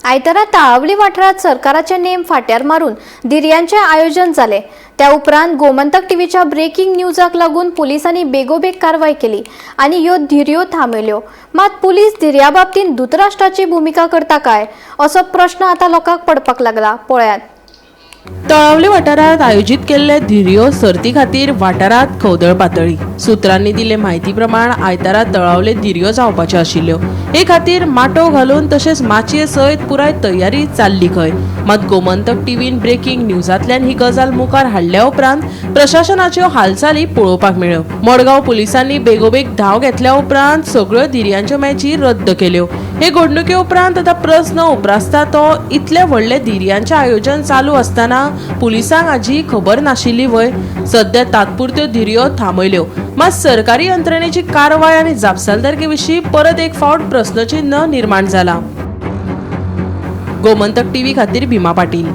आयतारा तळावली वाठारात सरकाराचे नेम फाट्यार मारून धिरयांचे आयोजन झाले। त्या उपरांत गोमंतक टीव्हीच्या ब्रेकिंग न्यूजाक लागून पोलिसांनी बेगोबेग कारवाई केली आणि ह्यो धिऱ्यो थांबयल्यो। मात पुलीस धिरया बाबतीत धृतराष्ट्राची भूमिका करता काय असो प्रश्न आता लोकांक पडपाक लागला। पळयात। तळावली वाठारात आयोजित केल्ले धिरियो सर्ती खातीर वाठारात खवदळ पातळी। सुत्रांनी दिले माहिती प्रमाण आयतारा तळावले धिरियो जावपाच्यो आशिल्ल्यो। हे खातीर माटो घालून तशेंच माचये सयत पुराय तयारी चालली खंय। मात गोमंतक टीव्हीन ब्रेकिंग न्यूजांतल्यान ही गजाल मुखार हाडल्या उपरांत प्रशासनाच्यो हालचाली पळोवपाक मेळ्ळ्यो। मडगांव पुलिसांनी बेगोबेग धाव घेतल्या उपरांत सगळ्यो धिरयांच्यो मॅची रद्द केल्यो। हे घडणुके उपरांत आता प्रस्न उप्रासता तो इतले व्हडले धिरयांचें आयोजन चालू आसतना पुलिसांक हाची खबर नाशिल्ली वय। सध्या तात्पुरत्यो धिरयो थांबयल्यो, मात सरकारी यंत्रणेची कारवाय आनी जापसालदारके विशीं परत एक फावट प्रश्नचिन्ह निर्माण जाला। गोमंतक टीव्ही खातीर भीमा पाटील।